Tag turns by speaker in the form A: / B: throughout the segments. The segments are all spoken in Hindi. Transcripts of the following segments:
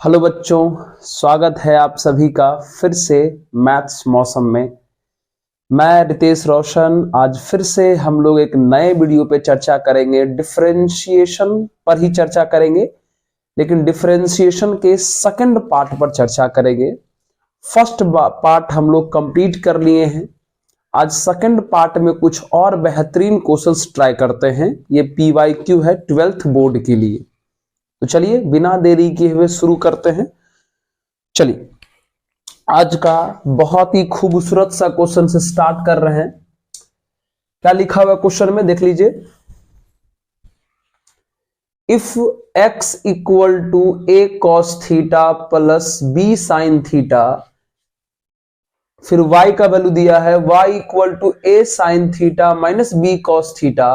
A: हेलो बच्चों, स्वागत है आप सभी का फिर से मैथ्स मौसम में। मैं रितेश रोशन। आज फिर से हम लोग एक नए वीडियो पे चर्चा करेंगे। डिफरेंशिएशन पर ही चर्चा करेंगे, लेकिन डिफरेंशिएशन के सेकंड पार्ट पर चर्चा करेंगे। फर्स्ट पार्ट हम लोग कंप्लीट कर लिए हैं। आज सेकंड पार्ट में कुछ और बेहतरीन क्वेश्चंस ट्राई करते हैं। ये PYQ है 12th बोर्ड के लिए। तो चलिए बिना देरी किए हुए शुरू करते हैं। चलिए आज का बहुत ही खूबसूरत सा क्वेश्चन से स्टार्ट कर रहे हैं। क्या लिखा हुआ क्वेश्चन में देख लीजिए। If x equal to a cos theta plus b sin theta, फिर y का वैल्यू दिया है y equal to a sin theta minus b cos theta,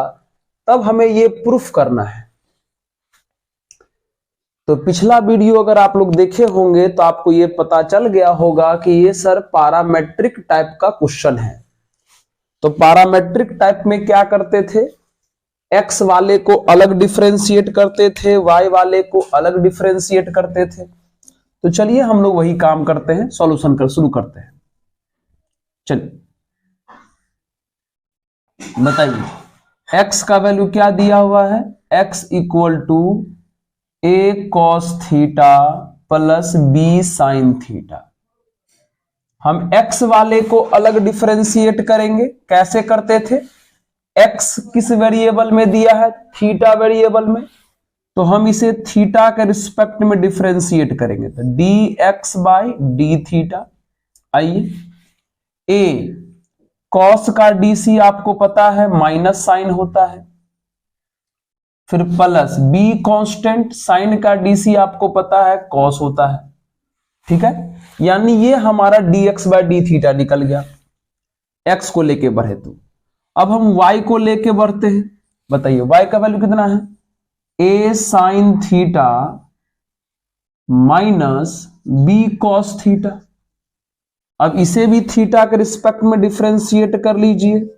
A: तब हमें ये प्रूफ करना है। तो पिछला वीडियो अगर आप लोग देखे होंगे तो आपको ये पता चल गया होगा कि ये सर पैरामेट्रिक टाइप का क्वेश्चन है। तो पैरामेट्रिक टाइप में क्या करते थे, x वाले को अलग डिफरेंशिएट करते थे, y वाले को अलग डिफरेंशिएट करते थे। तो चलिए हम लोग वही काम करते हैं, सॉल्यूशन कर शुरू करते हैं। चलिए बताइए x का वैल्यू क्या दिया हुआ है, x equal to a cos theta plus b sin theta. हम x वाले को अलग डिफरेंशिएट करेंगे। कैसे करते थे, x किस वेरिएबल में दिया है, थीटा वेरिएबल में, तो हम इसे थीटा के रिस्पेक्ट में डिफरेंशिएट करेंगे। तो dx बाई डी थीटा। आइए a cos का dc आपको पता है माइनस साइन होता है, फिर प्लस b कांस्टेंट, साइन का dc आपको पता है cos होता है। ठीक है, यानी ये हमारा dx बाई डी थीटा निकल गया x को लेके बढ़े। तो अब हम y को लेके बढ़ते हैं। बताइए y का वैल्यू कितना है, a sine theta minus b cos theta. अब इसे भी थीटा के रिस्पेक्ट में डिफरेंशिएट कर लीजिए।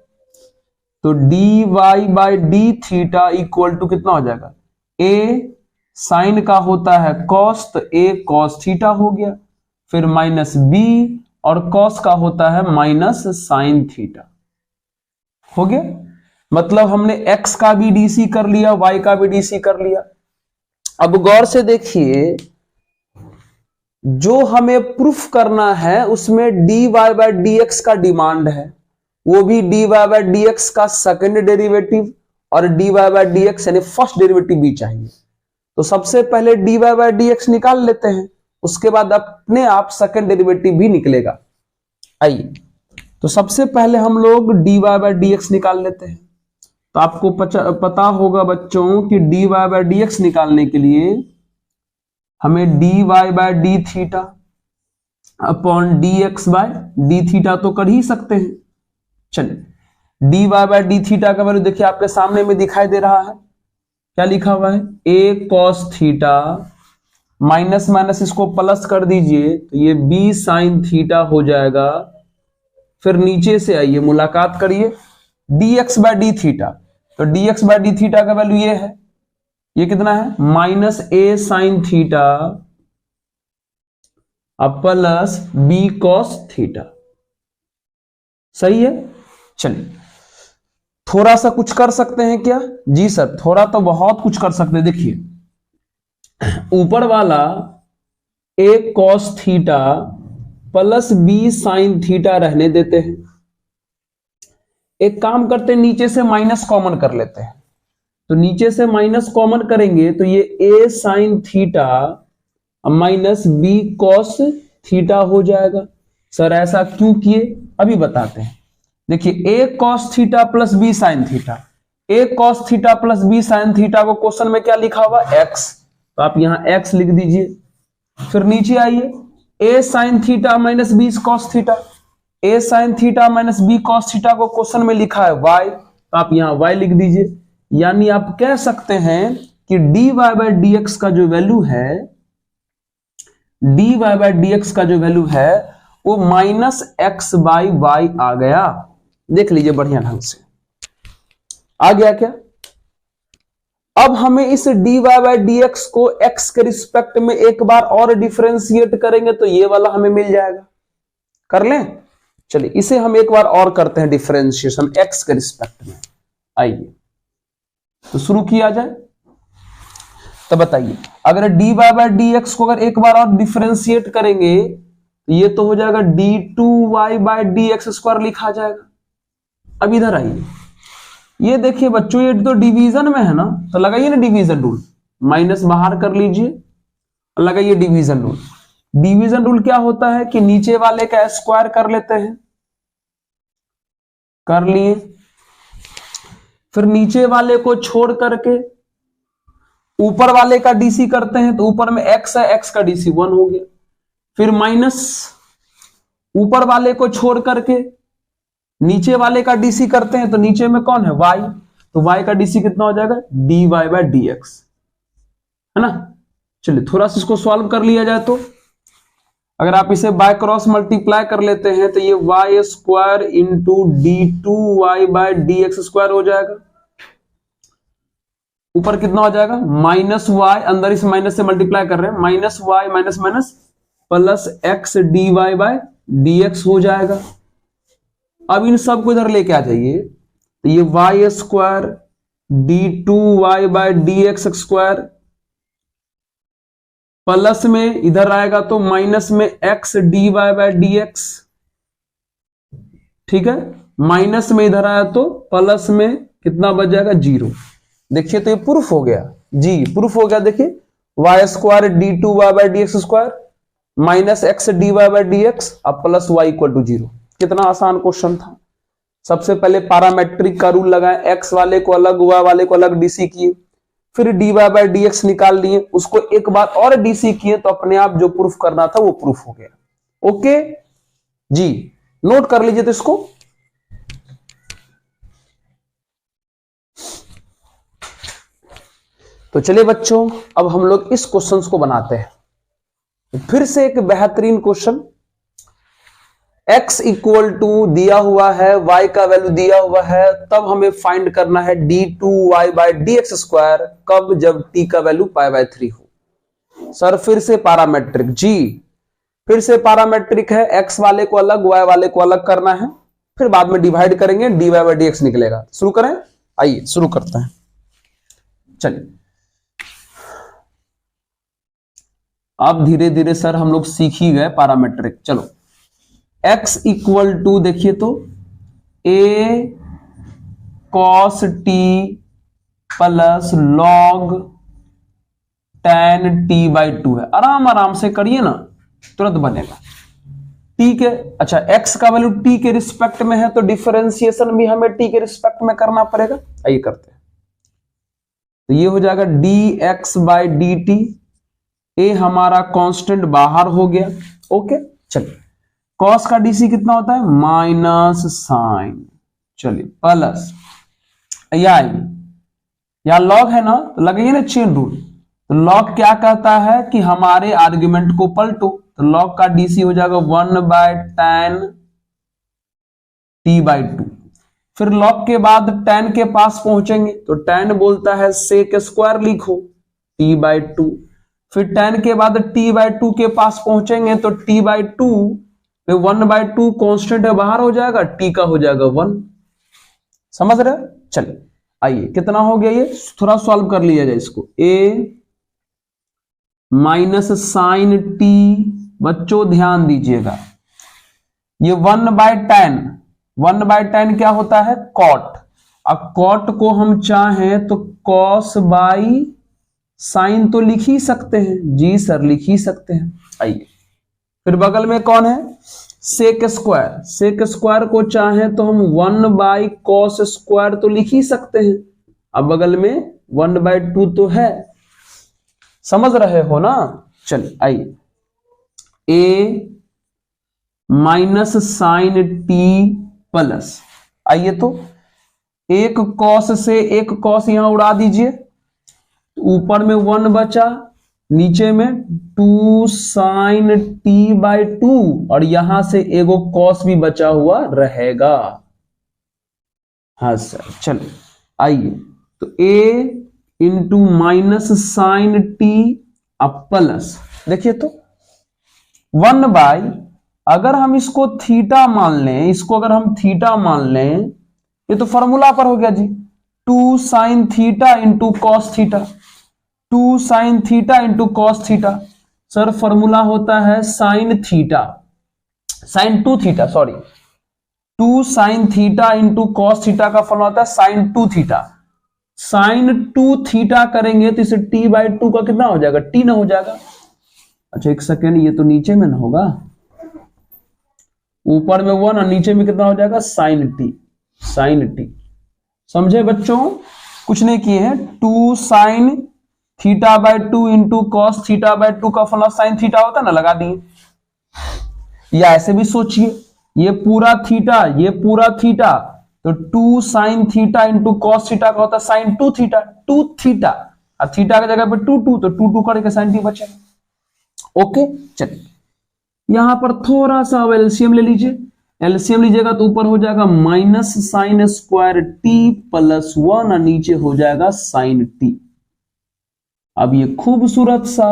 A: तो dy by D theta equal to कितना हो जाएगा, a साइन का होता है cos, तो a cos थीटा हो गया, फिर माइनस b और cos का होता है माइनस साइन थीटा हो गया। मतलब हमने x का भी dc कर लिया, y का भी dc कर लिया। अब गौर से देखिए, जो हमें प्रूफ करना है उसमें dy बाई dx का डिमांड है, वो भी dy बाई dx का सेकंड डेरिवेटिव और dy बाई dx यानी फर्स्ट डेरिवेटिव भी चाहिए। तो सबसे पहले dy बाई dx निकाल लेते हैं, उसके बाद अपने आप सेकंड डेरिवेटिव भी निकलेगा। आइए तो सबसे पहले हम लोग dy बाई dx निकाल लेते हैं। तो आपको पता होगा बच्चों कि dy बाई dx निकालने के लिए हमें dy by D theta upon dx by D theta तो कर ही सकते हैं। चलिए dy बाई डी थीटा का वैल्यू देखिए आपके सामने में दिखाई दे रहा है। क्या लिखा हुआ है, a cos theta minus minus इसको प्लस कर दीजिए तो ये b sin थीटा हो जाएगा। फिर नीचे से आइए मुलाकात करिए dx बाई डी थीटा। तो dx बाई डी थीटा का वैल्यू ये है, ये कितना है, minus a sin theta plus b cos theta. सही है। चलिए थोड़ा सा कुछ कर सकते हैं क्या, जी सर थोड़ा तो बहुत कुछ कर सकते हैं। देखिए ऊपर वाला a cos theta plus b sin theta रहने देते हैं। एक काम करते हैं, नीचे से माइनस कॉमन कर लेते हैं। तो नीचे से माइनस कॉमन करेंगे तो ये a sin theta minus b cos theta हो जाएगा। सर ऐसा क्यों किए, अभी बताते हैं। देखिए a cos theta plus b sin theta, a cos theta plus b sin theta को क्वेश्चन में क्या लिखा हुआ, x, तो आप यहां x लिख दीजिए। फिर नीचे आइए a sin theta minus b cos theta, a sin theta minus b cos theta को क्वेश्चन में लिखा है y, तो आप यहां y लिख दीजिए। यानी आप कह सकते हैं कि dy बाई dx का जो वैल्यू है, dy बाई dx का जो वैल्यू है वो माइनस x बाई वाई आ गया। देख लीजिए बढ़िया ढंग से आ गया क्या। अब हमें इस dy बाय dx को x के रिस्पेक्ट में एक बार और डिफरेंशिएट करेंगे तो ये वाला हमें मिल जाएगा। कर लें? चलिए इसे हम एक बार और करते हैं डिफरेंशिएशन x के रिस्पेक्ट में। आइए तो शुरू किया जाए। तो बताइए, अगर dy बाय dx को अगर एक बार और डिफरेंशिएट करेंगे तो ये तो हो जाएगा d2y बाय dx स्क्वायर लिखा जाएगा। अब इधर आइए, ये देखिए बच्चों ये तो डिवीजन में है ना, तो लगाइए ना डिवीजन रूल, माइनस बाहर कर लीजिए और लगाइए डिवीजन रूल। डिवीजन रूल क्या होता है कि नीचे वाले का स्क्वायर कर लेते हैं, कर लिए, फिर नीचे वाले को छोड़ करके ऊपर वाले का डीसी करते हैं, तो ऊपर में x है, x का डीसी 1 हो गया। फिर माइनस ऊपर वाले को छोड़ करके नीचे वाले का डीसी करते हैं, तो नीचे में कौन है y, तो y का डीसी कितना हो जाएगा dy बाय dx, है ना। चलिए थोड़ा सा इसको सॉल्व कर लिया जाए तो अगर आप इसे बाय क्रॉस मल्टीप्लाई कर लेते हैं तो ये y square into d2y by dx square हो जाएगा। ऊपर कितना हो जाएगा माइनस y, अंदर इस माइनस से मल्टीप्लाई कर रहे हैं, minus y minus minus plus x dy by dx हो जाएगा। अब इन सबको इधर लेके आ जाइए, तो ये y square d2y by dx square plus में इधर आएगा तो माइनस में x dy बाय dx, ठीक है, माइनस में इधर आया तो प्लस में कितना बच जाएगा 0। देखिए तो ये प्रूफ हो गया जी, प्रूफ हो गया। देखिए y square d2y by dx square minus x dy by dx अब प्लस y इक्वल टू 0। कितना आसान क्वेश्चन था। सबसे पहले पैरामेट्रिक का रूल लगाए, x वाले को अलग y वाले को अलग डीसी किए, फिर dy बाय dx निकाल लिए, उसको एक बार और डीसी किए, तो अपने आप जो प्रूफ करना था वो प्रूफ हो गया। ओके जी, नोट कर लीजिए तो इसको। तो चलिए बच्चों अब हम लोग इस क्वेश्चन को बनाते हैं। फिर से एक बेहतरीन क्वेश्चन, x इक्वल टू दिया हुआ है, y का वैल्यू दिया हुआ है, तब हमें फाइंड करना है d2y बाय dx स्क्वायर, कब, जब t का वैल्यू π/3 हो। सर फिर से पैरामेट्रिक जी, फिर से पैरामेट्रिक है, x वाले को अलग y वाले को अलग करना है, फिर बाद में डिवाइड करेंगे dy बाय dx निकलेगा। शुरू करें, आइए शुरू करते हैं। चलिए अब धीरे धीरे सर हम लोग सीख ही गए पैरामेट्रिक। चलो x इक्वल टू देखिए तो a cos t plus log tan t by 2 है। आराम आराम से करिए ना, तुरंत बनेगा। t के, अच्छा x का वैल्यू t के रिस्पेक्ट में है तो डिफरेंशिएशन भी हमें t के रिस्पेक्ट में करना पड़ेगा। आइए करते हैं। तो ये हो जाएगा dx बाई dt, a हमारा कांस्टेंट बाहर हो गया। ओके चलिए, कॉस का डीसी कितना होता है माइनस साइन, चलिए प्लस या लॉग है ना, तो लगाइए ना चेन रूल। तो लॉग क्या कहता है कि हमारे आर्ग्यूमेंट को पलटो, तो लॉग का डीसी हो जाएगा 1 बाय tan t बाई 2। फिर लॉग के बाद tan के पास पहुंचेंगे तो tan बोलता है sec स्क्वायर लिखो t बाई 2। फिर tan के बाद t बाई 2 के पास पहुंचेंगे तो t बाई 2 में 1 बाई 2 कॉन्स्टेंट है, बाहर हो जाएगा, t का हो जाएगा 1। समझ रहे? चलिए आइए कितना हो गया, ये थोड़ा सॉल्व कर लिया जाए इसको। a माइनस साइन t, बच्चों ध्यान दीजिएगा, ये 1 बाय 10 क्या होता है कॉट। अब कॉट को हम चाहें तो कॉस बाई साइन तो लिख ही सकते हैं। जी सर लिख ही सकते हैं। आइए फिर बगल में कौन है सेक स्क्वायर, सेक स्क्वायर को चाहें तो हम 1 बाई कॉस स्क्वायर तो लिख ही सकते हैं। अब बगल में 1 बाई 2 तो है, समझ रहे हो ना। चलिए आइए, a minus sine t plus, आइए तो एक कॉस से एक कॉस यहां उड़ा दीजिए, ऊपर में 1 बचा, नीचे में 2 साइन t बाई 2 और यहां से एगो कॉस भी बचा हुआ रहेगा। हाँ सर चलो आइए, तो a into minus sine T अब प्लस, देखिए तो 1 बाई, अगर हम इसको थीटा मान लें, इसको अगर हम थीटा मान लें, ये तो फॉर्मूला पर हो गया जी, 2 sine theta into cos theta, 2 sine theta into cos theta. Sir formula होता है sine theta, sine 2 theta, sorry 2 sine theta into cos theta का फॉर्मूला होता है साइन 2 थीटा। साइन 2 थीटा करेंगे तो इसे t बाई 2 का कितना हो जाएगा, t ना हो जाएगा। अच्छा एक सेकेंड, ये तो नीचे में ना होगा, ऊपर में 1 और नीचे में कितना हो जाएगा, साइन टी, साइन टी। समझे बच्चों, कुछ नहीं किए हैं, 2 sine theta by 2 into cos theta by 2 का फॉर्मूला साइन थीटा होता है ना, लगा दिए। या ऐसे भी सोचिए, ये पूरा थीटा, ये पूरा थीटा, तो 2 sine theta into cos theta का होता है साइन 2 थीटा, 2 थीटा, और थीटा की जगह पे 2 2, तो 2 2 करके साइन टी बचेगा। ओके चलिए, यहां पर थोड़ा सा अब एलसीएम ले लीजिए, एलसीएम लीजिएगा तो ऊपर हो जाएगा minus sine square T plus 1 और नीचे हो जाएगा साइन टी। अब ये खूबसूरत सा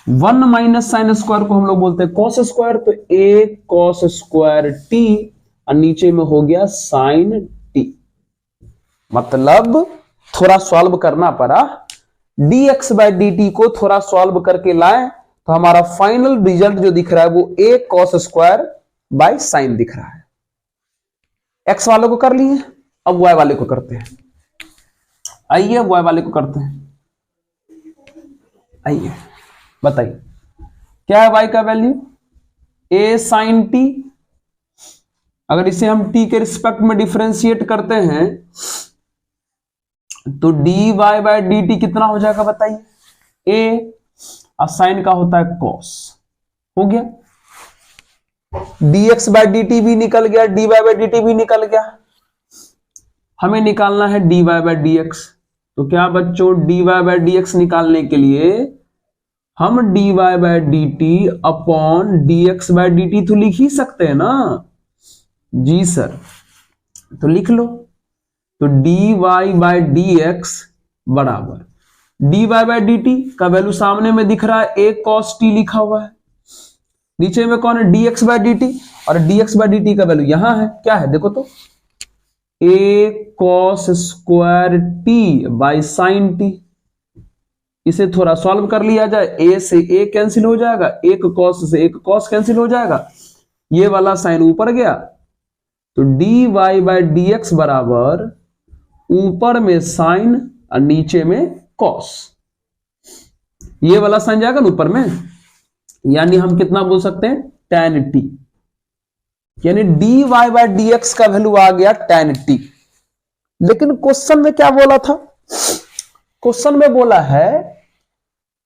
A: 1 माइनस साइन स्क्वायर को हम लोग बोलते हैं कॉस स्क्वायर, तो a कॉस स्क्वायर टी और नीचे में हो गया साइन टी। मतलब थोड़ा सॉल्व करना पड़ा, dx बाई dt को थोड़ा सॉल्व करके लाएं तो हमारा फाइनल रिजल्ट जो दिख रहा है वो a cos square by sine दिख रहा है। x वालों को कर लिए, अब y वाले को करते हैं। आइए y वाले को करते हैं, आइए बताइए क्या है y का वैल्यू, a साइन टी। अगर इसे हम t के रिस्पेक्ट में डिफरेंशिएट करते हैं तो dy बाई dt कितना हो जाएगा बताइए, a और साइन का होता है cos, हो गया। dx बाई dt भी निकल गया, dy बाई dt भी निकल गया। हमें निकालना है dy बाई dx, तो क्या बच्चों, dy बाई dx निकालने के लिए हम dy by dt upon dx by dt तो लिख ही सकते हैं ना जी सर, तो लिख लो। तो dy बाई dx बराबर dy बाई dt का वैल्यू सामने में दिख रहा है, a cos t लिखा हुआ है, नीचे में कौन है, dx बाई dt, और dx बाई dt का वैल्यू यहां है, क्या है देखो तो, a cos square t by sine t। इसे थोड़ा सॉल्व कर लिया जाए, a से a कैंसिल हो जाएगा, एक cos से एक cos कैंसिल हो जाएगा, ये वाला साइन ऊपर गया, तो dy बाई dx बराबर ऊपर में साइन और नीचे में cos, ये वाला साइन जाएगा ना ऊपर में, यानी हम कितना बोल सकते हैं, tan t, यानी dy बाई dx का वैल्यू आ गया tan t। लेकिन क्वेश्चन में क्या बोला था, क्वेश्चन में बोला है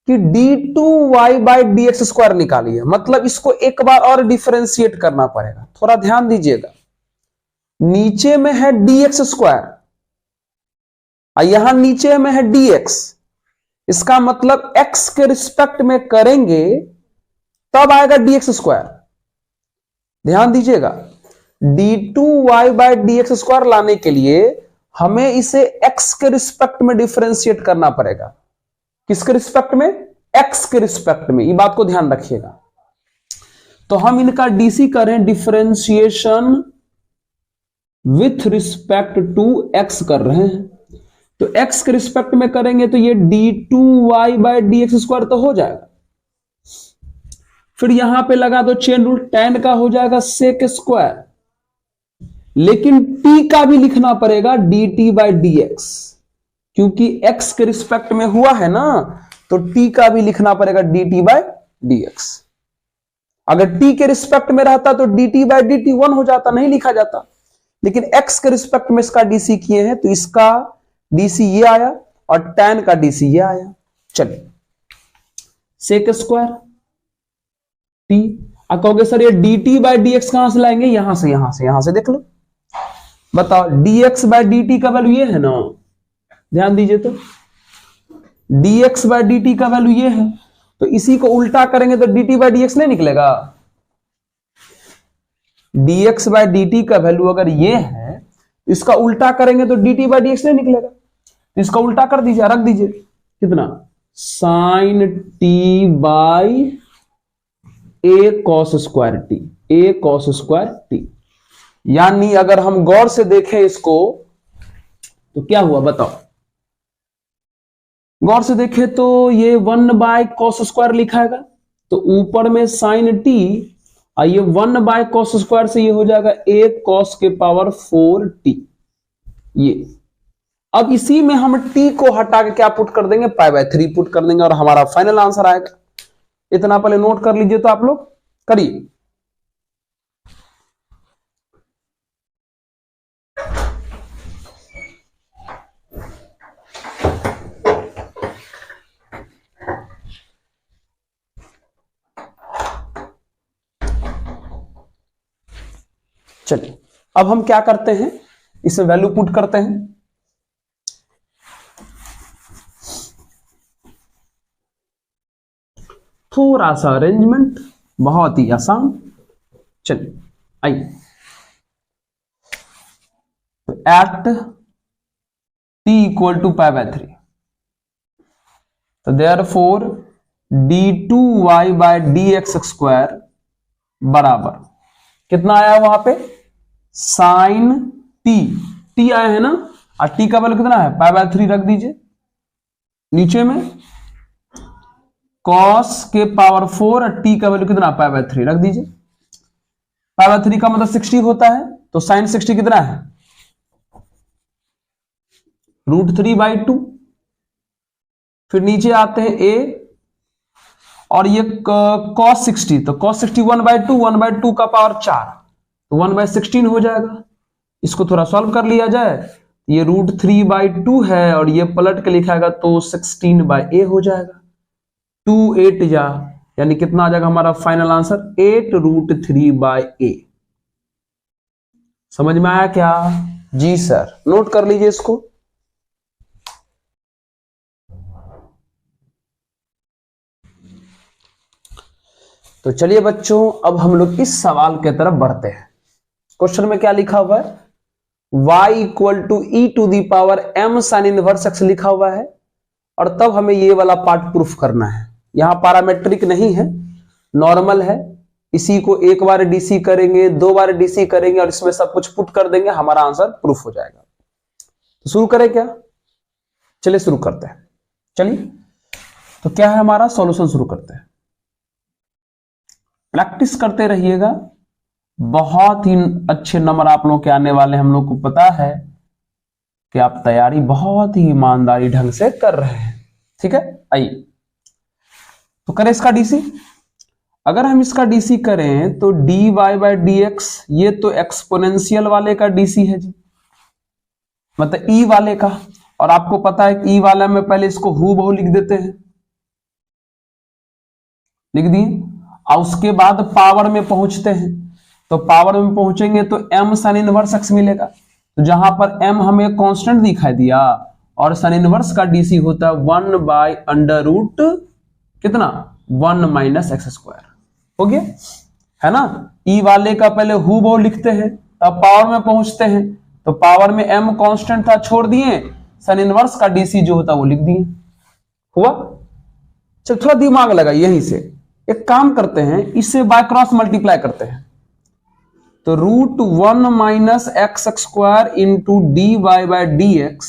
A: कि d2y बाई dx स्क्वायर निकालिए, मतलब इसको एक बार और डिफरेंशिएट करना पड़ेगा। थोड़ा ध्यान दीजिएगा, नीचे में है dx स्क्वायर और यहां नीचे में है dx, इसका मतलब x के रिस्पेक्ट में करेंगे तब आएगा dx स्क्वायर। ध्यान दीजिएगा, d2y बाई dx स्क्वायर लाने के लिए हमें इसे x के रिस्पेक्ट में डिफरेंशिएट करना पड़ेगा। किसके रिस्पेक्ट में, x के रिस्पेक्ट में, ये बात को ध्यान रखिएगा। तो हम इनका डीसी करें, differentiation with respect to x कर रहे हैं, तो x के रिस्पेक्ट में करेंगे तो ये d2y बाई dx स्क्वायर तो हो जाएगा। फिर यहां पे लगा दो चेन रूल, tan का हो जाएगा sec स्क्वायर, लेकिन t का भी लिखना पड़ेगा dt बाई dx, क्योंकि x के रिस्पेक्ट में हुआ है ना, तो t का भी लिखना पड़ेगा dt बाई dx। अगर t के रिस्पेक्ट में रहता तो dt बाई dt 1 हो जाता, नहीं लिखा जाता, लेकिन x के रिस्पेक्ट में इसका डीसी किए हैं तो इसका डीसी ये आया और tan का डीसी ये आया। चलिए sec स्क्वायर t, अब कहोगे सर ये dt बाई dx कहां से लाएंगे, यहां से, यहां से देख लो, बताओ dx बाई dt का वैल्यू ये है ना, ध्यान दीजिए तो dx बाई dt का वैल्यू ये है, तो इसी को उल्टा करेंगे तो dt बाई dx नहीं निकलेगा। dx बाई dt का वैल्यू अगर ये है, इसका उल्टा करेंगे तो dt बाई dx नहीं निकलेगा। तो इसका उल्टा कर दीजिए, रख दीजिए कितना, sine T by A cos square T, A cos square T. यानी अगर हम गौर से देखें इसको तो क्या हुआ बताओ, गौर से देखें तो ये 1 बाय कॉस स्क्वायर लिखाएगा, तो ऊपर में साइन टी और ये 1 बाय कॉस स्क्वायर से ये हो जाएगा ए कॉस के पावर 4 टी। ये अब इसी में हम टी को हटा के क्या पुट कर देंगे, पाई बाय 3 पुट कर देंगे और हमारा फाइनल आंसर आएगा। इतना पहले नोट कर लीजिए, तो आप लोग करिए। चलिए अब हम क्या करते हैं, इसमें वैल्यू पुट करते हैं। थोड़ा सा अरेंजमेंट, बहुत ही आसान। चलिए आइए, तो at t equal to pi by 3, तो therefore d2y by dx square बराबर कितना आया वहां पे, साइन टी आया है ना, और टी का वैल्यू कितना है, पाई बाय 3 रख दीजिए। नीचे में कॉस के पावर 4 और टी का वैल्यू कितना, पाई बाय 3 रख दीजिए। पाई बाय 3 का मतलब 60 होता है, तो साइन 60 कितना है, √3/2। फिर नीचे आते हैं a और ये cos 60, तो cos 60 1/2, 1/2 का पावर 4, तो 1/16 हो जाएगा। इसको थोड़ा सॉल्व कर लिया जाए, ये √3/2 है और ये पलट के लिखाएगा तो 16/a हो जाएगा। 2 8 जा, यानी कितना आ जाएगा हमारा फाइनल आंसर, 8√3/a। समझ में आया क्या? जी सर, नोट कर लीजिए इसको। तो चलिए बच्चों, अब हम लोग इस सवाल के तरफ बढ़ते हैं। क्वेश्चन में क्या लिखा हुआ है, y equal to E to the power m sine inverse x लिखा हुआ है, और तब हमें ये वाला पार्ट प्रूफ करना है। यहां पैरामेट्रिक नहीं है, नॉर्मल है। इसी को एक बार डीसी करेंगे, 2 बार डीसी करेंगे और इसमें सब कुछ पुट कर देंगे, हमारा आंसर प्रूफ हो जाएगा। तो शुरू करें क्या? चलिए शुरू करते हैं। चलिए, तो क्या है हमारा सॉल्यूशन, शुरू करते हैं। प्रैक्टिस करते रहिएगा, बहुत ही अच्छे नंबर आप लोग के आने वाले, हम लोग को पता है कि आप तैयारी बहुत ही ईमानदारी ढंग से कर रहे हैं। ठीक है, आइए तो करें इसका डीसी। अगर हम इसका डीसी करें तो dy बाय dx, ये तो एक्सपोनेंशियल वाले का डीसी है जी, मतलब ई वाले का। और आपको पता है कि ई वाला में पहले इसको हूबहू लिख देते हैं, लिख दिए, और उसके बाद पावर में पहुंचते हैं। तो पावर में पहुंचेंगे तो m साइन इनवर्स x मिलेगा। तो जहां पर m हमें कांस्टेंट दिखाई दिया और साइन इनवर्स का डीसी होता है 1/√, कितना, 1 - x स्क्वायर। हो गया है ना। ई वाले का पहले हूबहू लिखते हैं, अब पावर में पहुंचते हैं, तो पावर में m कांस्टेंट था, छोड़ दिए, साइन इनवर्स का डीसी जो होता है वो लिख दिए। हुआ? चल थोड़ा दिमाग लगा, यहीं से एक काम करते हैं, इससे बाय क्रॉस मल्टीप्लाई करते हैं। तो √1 - x square into dy by dx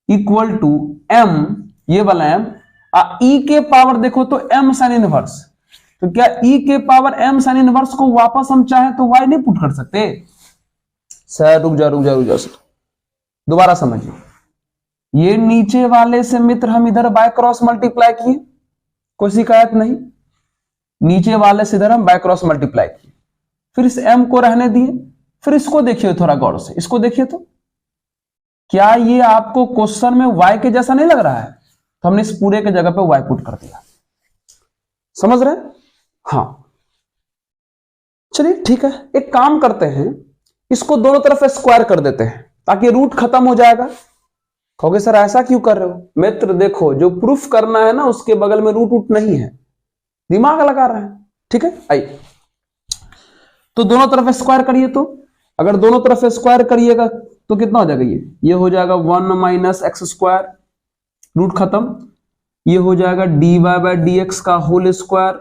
A: equal to m, ये वाला m, e के पावर देखो तो m साइन इनवर्स, तो क्या e के पावर m साइन इनवर्स को वापस हम चाहे तो y नहीं पुट कर सकते? सर रुक जा सर, दोबारा समझिए। ये नीचे वाले से मित्र हम इधर बाय क्रॉस मल्टीप्लाई किए, कोई शिकायत नहीं। नीचे वाले से इधर हम बाय क्रॉस मल्टीप्लाई किए, फिर इस m को रहने दिए। फिर इसको देखिए थोड़ा गौर से, इसको देखिए तो क्या ये आपको क्वेश्चन में y के जैसा नहीं लग रहा है? तो हमने इस पूरे के जगह पे y पुट कर दिया। समझ रहे हैं? हाँ, चलिए ठीक है, एक काम करते हैं, इसको दोनों तरफ स्क्वायर कर देते हैं ताकि रूट खत्म हो जाएगा। कहोगे सर ऐसा क्यों कर रहे हो? मित्र देखो, जो प्रूफ करना है ना उसके बगल में रूट उट नहीं है, दिमाग लगा रहा है। ठीक है, आइए तो दोनों तरफ स्क्वायर करिए। तो अगर दोनों तरफ स्क्वायर करिएगा तो कितना हो जाएगा, ये हो जाएगा 1 माइनस एक्स स्क्वायर, रूट खत्म, ये हो जाएगा dy बाय डी एक्स का होल स्क्वायर,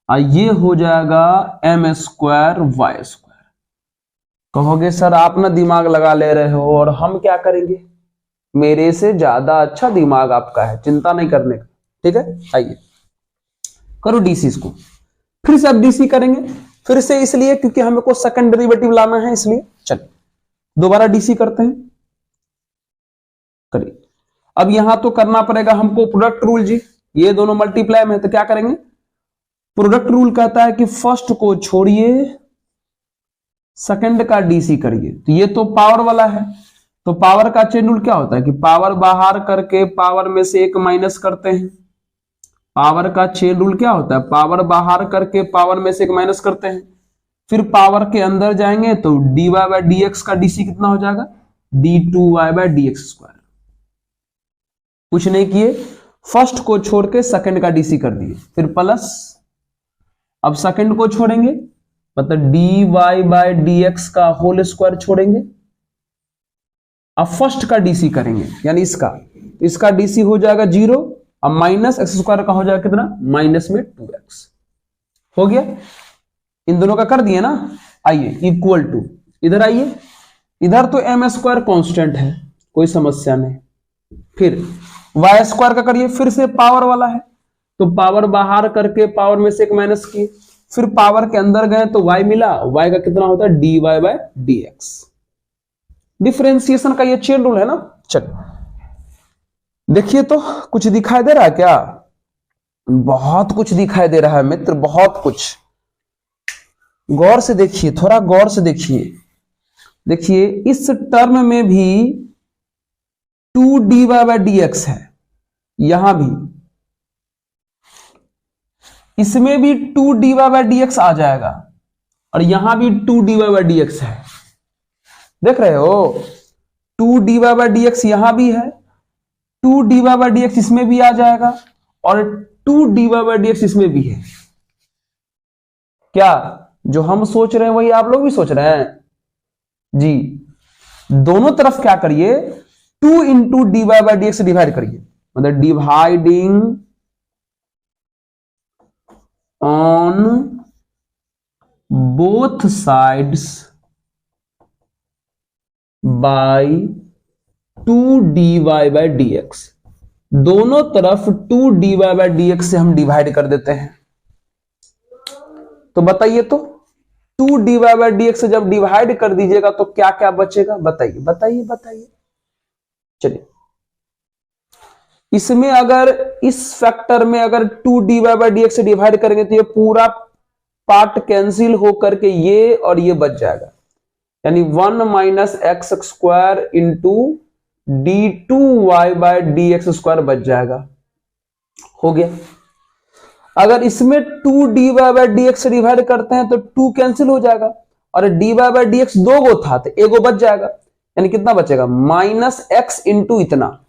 A: और ये हो जाएगा एम स्क्वायर वाई स्क्वायर। कहोगे सर आप ना दिमाग लगा ले रहे हो और हम क्या करेंगे, मेरे से ज्यादा अच्छा दिमाग आपका है, चिंता नहीं करने का, ठीक है। आइए करो डीसी, इसको फिर से अब डीसी करेंगे, फिर से इसलिए क्योंकि हमें को सेकंड डेरिवेटिव लाना है, इसलिए चलिए दोबारा डीसी करते हैं, करिए। अब यहां तो करना पड़ेगा हमको प्रोडक्ट रूल जी, ये दोनों मल्टीप्लाई में, तो क्या करेंगे, प्रोडक्ट रूल कहता है कि फर्स्ट को छोड़िए सेकंड का डीसी करिए। तो ये तो पावर वाला है, तो पावर का चेन रूल क्या होता है कि पावर बाहर करके पावर में से एक माइनस करते हैं। पावर का चेन रूल क्या होता है, पावर बाहर करके पावर में से एक माइनस करते हैं, फिर पावर के अंदर जाएंगे तो dy बाय डी एक्स का डीसी कितना हो जाएगा, d2y by D X square. कुछ नहीं किए, फर्स्ट को छोड़ के सेकंड का डीसी कर दिए, फिर प्लस, अब सेकंड को छोड़ेंगे मतलब dy बाय डी एक्स का होल स्क्वायर छोड़ेंगे, अब फर्स्ट का डीसी करेंगे, यानी इसका डीसी हो जाएगा 0, अब माइनस एक्स स्क्वायर का हो जाएगा कितना, माइनस में 2x। हो गया, इन दोनों का कर दिए ना। आइए इक्वल टू, इधर आइए, इधर तो एम स्क्वायर कॉन्स्टेंट है, कोई समस्या नहीं, फिर वाई स्क्वायर का करिए, फिर से पावर वाला है तो पावर बाहर करके पावर में से एक माइनस किए, फिर पावर के अंदर गए तो y मिला, y का कितना होता है dy by D X. Differentiation का ये चेन रूल है ना। चलिए देखिए तो कुछ दिखाई दे रहा है क्या, बहुत कुछ दिखाई दे रहा है मित्र, बहुत कुछ, गौर से देखिए, थोड़ा गौर से देखिए। देखिए इस टर्म में भी 2dy बाय डी एक्स है, यहां भी इसमें भी 2dy बाय डी एक्स आ जाएगा, और यहां भी 2dy बाय डी एक्स है, देख रहे हो, 2dy बाय डी एक्स यहां भी है, 2dy बाय डी एक्स इसमें भी आ जाएगा, और 2dy बाय डी एक्स इसमें भी है। क्या जो हम सोच रहे हैं वही आप लोग भी सोच रहे हैं जी। दोनों तरफ क्या करिए, 2 into dy by D X divide करिए, मतलब dividing on both sides by 2dy by D X. दोनों तरफ 2dy बाय डी एक्स से हम डिवाइड कर देते हैं, तो बताइए तो 2dy बाय डी एक्स से जब डिवाइड कर दीजिएगा तो क्या क्या बचेगा, बताइए बताइए बताइए। चलिए इसमें अगर इस फैक्टर में अगर 2dy बाय डी एक्स से डिवाइड करेंगे तो ये पूरा पार्ट कैंसिल होकर के ये और ये बच जाएगा, यानी 1 minus X square into d2y by D X square बच जाएगा। हो गया। अगर इसमें 2dy बाय डी एक्स से डिवाइड करते हैं तो 2 कैंसिल हो जाएगा, और dy बाय डी एक्स 2 गो था तो एगो बच जाएगा, यानी कितना बचेगा, माइनस एक्स इंटू इतना,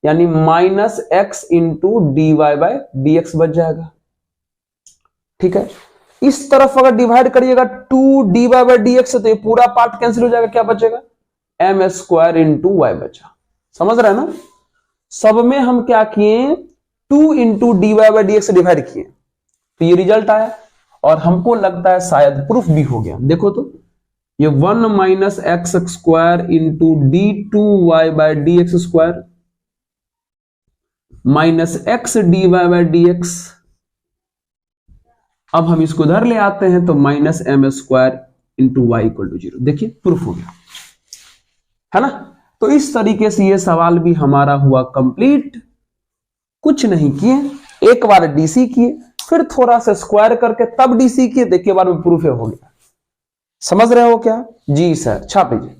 A: यानी minus X into dy by D X बच जाएगा। ठीक है, इस तरफ अगर डिवाइड करिएगा 2dy बाय डी एक्स तो ये पूरा पार्ट कैंसिल हो जाएगा, क्या बचेगा, एम स्क्वायर इंटू वाई बचा। समझ रहे हैं ना, सब में हम क्या किए, 2 into dy by D X divide किए, तो ये रिजल्ट आया, और हमको लगता है शायद प्रूफ भी हो गया। देखो तो ये 1 minus X square into d2y by D X square minus X dy by D X, अब हम इसको उधर ले आते हैं तो minus M square into Y equal to 0। देखिए प्रूफ हो गया है ना। तो इस तरीके से ये सवाल भी हमारा हुआ कंप्लीट। कुछ नहीं किए, एक बार डीसी किए, फिर थोड़ा सा स्क्वायर करके तब डीसी किए, देखिए बार में प्रूफ हो गया। समझ रहे हो क्या जी सर, छापीजिए।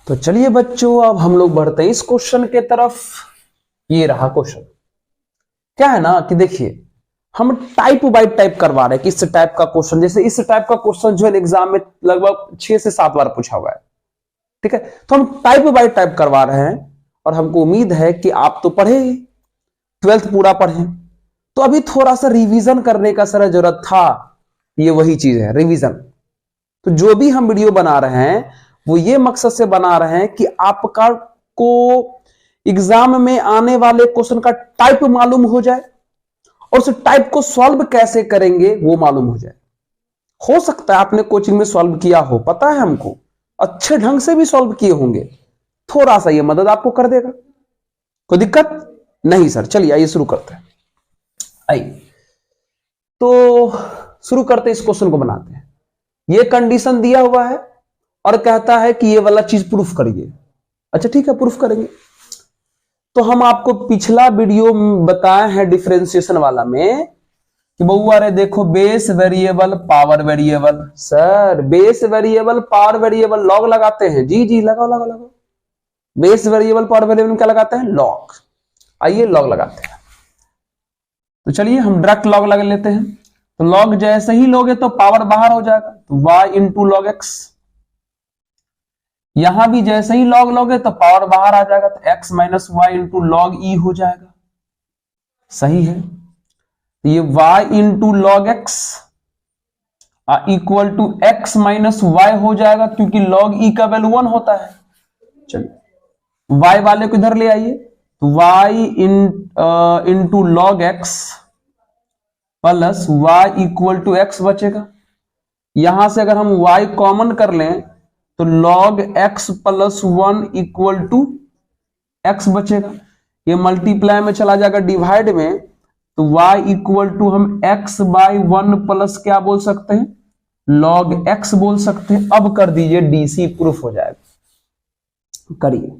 A: तो चलिए बच्चों अब हम लोग बढ़ते हैं इस क्वेश्चन के तरफ। ये रहा क्वेश्चन। क्या है ना कि देखिए हम टाइप बाय टाइप करवा रहे हैं कि इस टाइप का क्वेश्चन, जैसे इस टाइप का क्वेश्चन जो है एग्जाम में लगभग 6 से 7 बार पूछा हुआ है। ठीक है, तो हम टाइप बाय टाइप करवा रहे हैं, और हमको उम्मीद है कि आप तो पढ़े, 12th पूरा पढ़े, तो अभी थोड़ा सा रिवीजन करने का सर जरूरत था, ये वही चीज है रिवीजन। तो जो भी हम वीडियो बना रहे हैं वो ये मकसद से बना रहे हैं कि आपका को एग्जाम में आने वाले क्वेश्चन का टाइप मालूम हो जाए और उस टाइप को सॉल्व कैसे करेंगे वो मालूम हो जाए। हो सकता है आपने कोचिंग में सॉल्व किया हो, पता है हमको, अच्छे ढंग से भी सॉल्व किए होंगे, थोड़ा सा ये मदद आपको कर देगा। कोई दिक्कत नहीं सर। चलिए आइए शुरू करते हैं। आइए तो शुरू करते हैं, इस क्वेश्चन को बनाते हैं। ये कंडीशन दिया हुआ है और कहता है कि ये वाला चीज प्रूफ करिए। अच्छा ठीक है, प्रूफ करेंगे। तो हम आपको पिछला वीडियो बताए हैं डिफरेंशिएशन वाला में कि बउआ रे देखो base variable power variable, sir base variable power variable log लगाते हैं। जी जी लगाओ लगाओ लगाओ। बेस वेरिएबल पावर वेरिएबल में क्या लगाते हैं? लॉग। आइए लॉग लगाते हैं। तो चलिए हम डायरेक्ट लॉग लगा लेते हैं। तो लॉग जैसे ही लोगे तो पावर बाहर हो जाएगा, तो y इंटू लॉग एक्स। यहां भी जैसे ही लॉग लोगे तो पावर बाहर आ जाएगा, तो x minus y into log e हो जाएगा। सही है। तो ये y into log x equal to x minus y हो जाएगा, क्योंकि लॉग ई का वैल्यू 1 होता है। चलिए y वाले को इधर ले आइए, तो y into log X plus y equal to X बचेगा। यहां से अगर हम y कॉमन कर लें तो log x plus 1 equal to X बचेगा। ये मल्टीप्लाई में चला जाएगा डिवाइड में, तो y इक्वल टू हम x बाई 1 प्लस क्या बोल सकते हैं? log x बोल सकते हैं। अब कर दीजिए, डीसी प्रूफ हो जाएगा। करिए,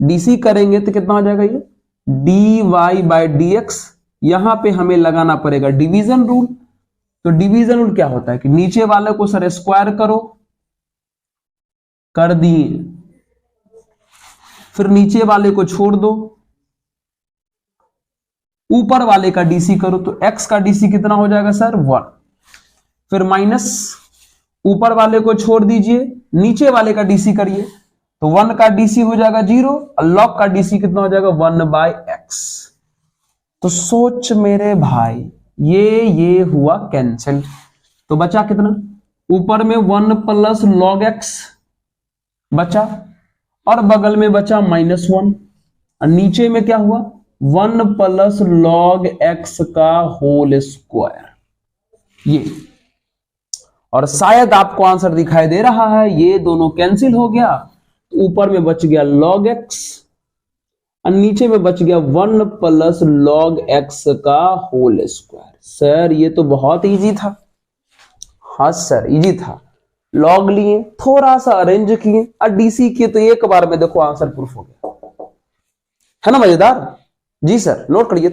A: डीसी करेंगे तो कितना हो जाएगा? ये dy बाई डी एक्स। यहां पे हमें लगाना पड़ेगा डिवीजन रूल। तो डिवीजन रूल क्या होता है कि नीचे वाले को सर स्क्वायर करो, कर दिए, फिर नीचे वाले को छोड़ दो, ऊपर वाले का डीसी करो, तो x का डीसी कितना हो जाएगा सर? 1। फिर माइनस, ऊपर वाले को छोड़ दीजिए, नीचे वाले का डीसी करिए, तो 1 का डीसी हो जाएगा 0 और log का डीसी कितना हो जाएगा? 1 बाई एक्स। तो सोच मेरे भाई, ये हुआ कैंसिल, तो बचा कितना? ऊपर में 1 प्लस लॉग एक्स बचा और बगल में बचा -1, और नीचे में क्या हुआ? 1 प्लस लॉग एक्स का होल स्क्वायर। ये, और शायद आपको आंसर दिखाई दे रहा है, ये दोनों कैंसिल हो गया, ऊपर में बच गया लॉग एक्स और नीचे में बच गया 1 प्लस लॉग एक्स का होल स्क्वायर। सर ये तो बहुत इजी था। हाँ सर इजी था। लॉग लिए, थोड़ा सा अरेंज किए और डीसी किए, तो एक बार में देखो आंसर प्रूफ हो गया। है ना मजेदार? जी सर, नोट करिए।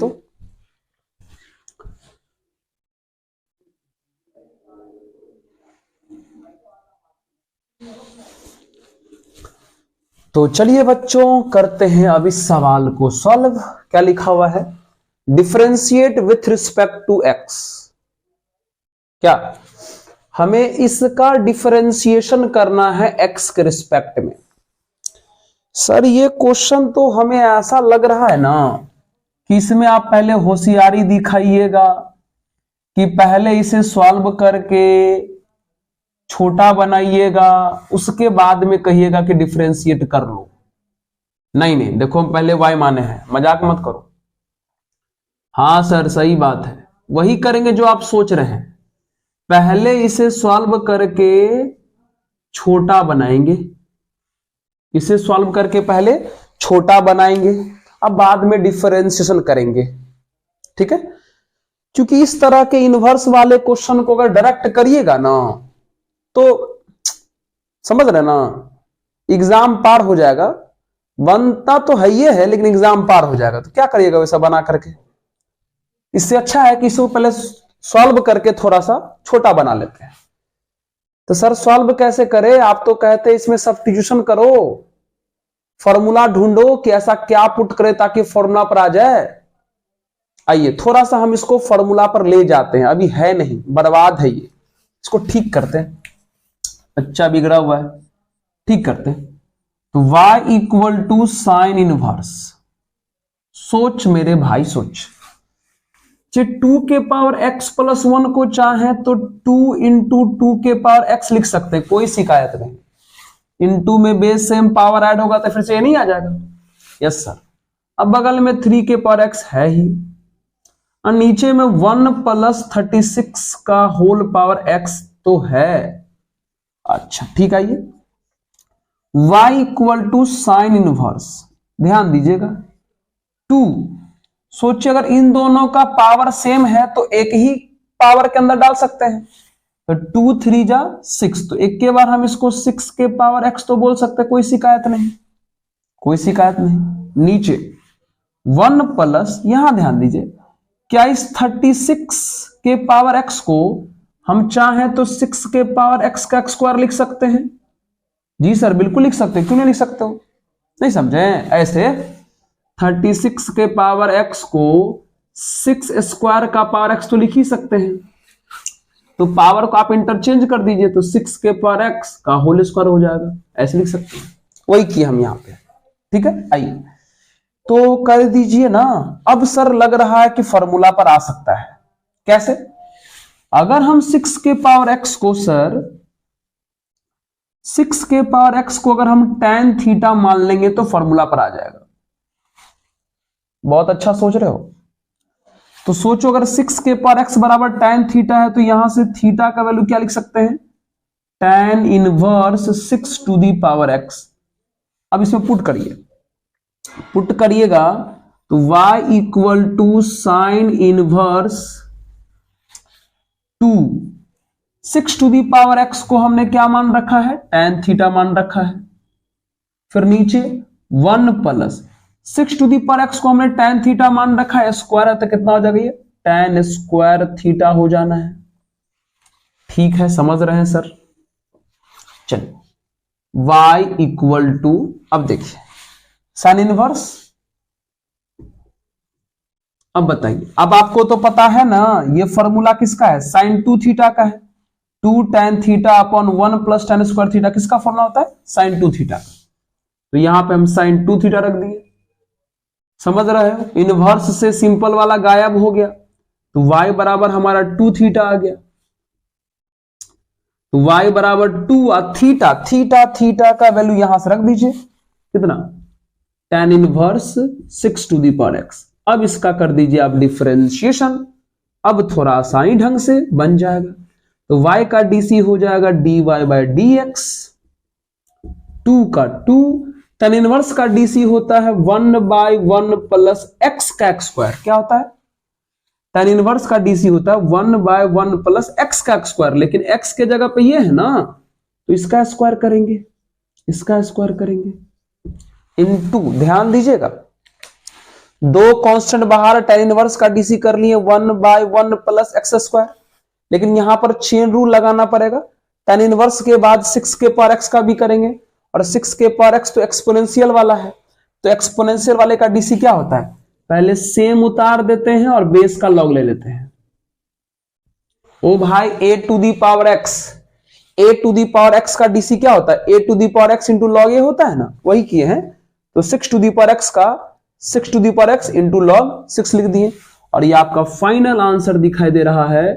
A: तो चलिए बच्चों करते हैं अब इस सवाल को सॉल्व। क्या लिखा हुआ है? Differentiate with respect to X. क्या हमें इसका डिफरेंशिएशन करना है एक्स के रिस्पेक्ट में? सर ये क्वेश्चन तो हमें ऐसा लग रहा है ना कि इसमें आप पहले होशियारी दिखाइएगा कि पहले इसे सॉल्व करके छोटा बनाइएगा, उसके बाद में कहिएगा कि डिफरेंशिएट कर लो। नहीं नहीं, देखो हम पहले y माने हैं, मजाक मत करो। हाँ सर सही बात है, वही करेंगे जो आप सोच रहे हैं। पहले इसे सॉल्व करके छोटा बनाएंगे, इसे सॉल्व करके पहले छोटा बनाएंगे, अब बाद में डिफरेंशिएशन करेंगे। ठीक है? क्योंकि इस तरह के इनवर्स वाले क्वेश्चन को अगर डायरेक्ट करिएगा ना तो समझ रहे ना, एग्जाम पार हो जाएगा। बनता तो है ये है, लेकिन एग्जाम पार हो जाएगा। तो क्या करिएगा वैसा बना करके? इससे अच्छा है कि इसको पहले सॉल्व करके थोड़ा सा छोटा बना लेते हैं। तो सर सॉल्व कैसे करें? आप तो कहते हैं इसमें सब्स्टिट्यूशन करो, फॉर्मूला ढूंढो कि ऐसा क्या पुट करे ताकि फॉर्मूला पर आ जाए। आइए थोड़ा सा हम इसको फॉर्मूला पर ले जाते हैं, अभी है नहीं, बर्बाद है ये, इसको ठीक करते हैं। अच्छा बिगड़ा हुआ है, ठीक करते हैं। तो y equal to sine inverse. सोच मेरे भाई सोच, टू के पावर एक्स प्लस वन को चाहे तो 2 इंटू टू के पावर एक्स लिख सकते हैं, कोई शिकायत नहीं। इंटू में बेस सेम पावर ऐड होगा तो फिर से ये नहीं आ जाएगा। Yes sir. अब बगल में 3 के पावर एक्स है ही, और नीचे में 1 प्लस 36 का होल पावर एक्स तो है। अच्छा ठीक है, ये y equal to sine inverse, ध्यान दीजिएगा 2। सोचिए अगर इन दोनों का पावर सेम है तो एक ही पावर के अंदर डाल सकते हैं, तो 2 3 जा 6, तो एक के बार हम इसको 6 के पावर x तो बोल सकते हैं, कोई शिकायत नहीं, कोई शिकायत नहीं। नीचे 1 प्लस, यहां ध्यान दीजिए, क्या इस 36 के पावर x को हम चाहें तो 6 के पावर x का स्क्वायर लिख सकते हैं? जी सर बिल्कुल लिख सकते हैं, क्यों नहीं लिख सकते हो? नहीं समझे? ऐसे 36 के पावर x को 6 स्क्वायर का पावर x तो लिख ही सकते हैं, तो पावर को आप इंटरचेंज कर दीजिए तो 6 के पावर x का होल स्क्वायर हो जाएगा, ऐसे लिख सकते हैं। वही किया हम यहां पे, ठीक है। आइए तो कर दीजिए ना। अब सर लग रहा है कि फॉर्मूला पर आ सकता है। कैसे? अगर हम 6 के पावर x को सर 6 के पावर x को अगर हम tan थीटा मान लेंगे तो फॉर्मूला पर आ जाएगा। बहुत अच्छा सोच रहे हो। तो सोचो अगर 6 के पावर x बराबर tan थीटा है तो यहां से थीटा का वैल्यू क्या लिख सकते हैं? tan inverse 6 to the power x। अब इसमें पुट करिए, पुट करिएगा तो y equal to sine inverse 2, 6 to the power x को हमने क्या मान रखा है? tan थीटा मान रखा है। फिर नीचे 1 plus 6 to the power x को हमने tan थीटा मान रखा है, स्क्वायर है तो कितना हो जाएगा? ये tan स्क्वायर थीटा हो जाना है। ठीक है, समझ रहे हैं सर? चलिए y इक्वल टू, अब देखिए साइन इनवर्स। अब बताइए, अब आपको तो पता है ना ये फॉर्मूला किसका है? साइन 2 थीटा का है। 2 tan theta upon 1 plus tan square theta किसका फॉर्मूला होता है? साइन 2 थीटा का। तो यहां पे हम साइन 2 थीटा रख दिए। समझ रहे हो? इनवर्स से सिंपल वाला गायब हो गया, तो y बराबर हमारा 2 थीटा आ गया। तो y बराबर 2 और थीटा, थीटा थीटा का वैल्यू यहां से रख दीजिए, कितना? tan inverse 6 to the power x। अब इसका कर दीजिए आप डिफरेंशिएशन, अब थोड़ा आसानी ढंग से बन जाएगा। तो y का dc हो जाएगा dy बाई dx, 2 का 2, tan इनवर्स का dc होता है 1 बाई 1 प्लस x का स्क्वायर। क्या होता है? tan इनवर्स का dc होता है 1 बाय 1 प्लस x का स्क्वायर, लेकिन x के जगह पे ये है ना, तो इसका स्क्वायर करेंगे, इसका स्क्वायर करेंगे, इनटू, ध्यान दीजिएगा दो कांस्टेंट बाहर, tan इनवर्स का dc कर लिए 1 बाय 1 प्लस x स्क्वायर, लेकिन यहां पर चेन रूल लगाना पड़ेगा। tan इनवर्स के बाद 6 के पावर x का भी करेंगे, और 6 के पावर x तो एक्सपोनेंशियल वाला है, तो एक्सपोनेंशियल वाले का dc क्या होता है? पहले सेम उतार देते हैं और बेस का लॉग ले लेते हैं। ओ भाई a to the power x, a to the power x का dc क्या होता है? a to the power x into log a होता है ना, वही किए हैं। तो 6 टू दी पावर x का 6 to the power x into log 6 लिख दिए, और ये आपका फाइनल आंसर दिखाई दे रहा है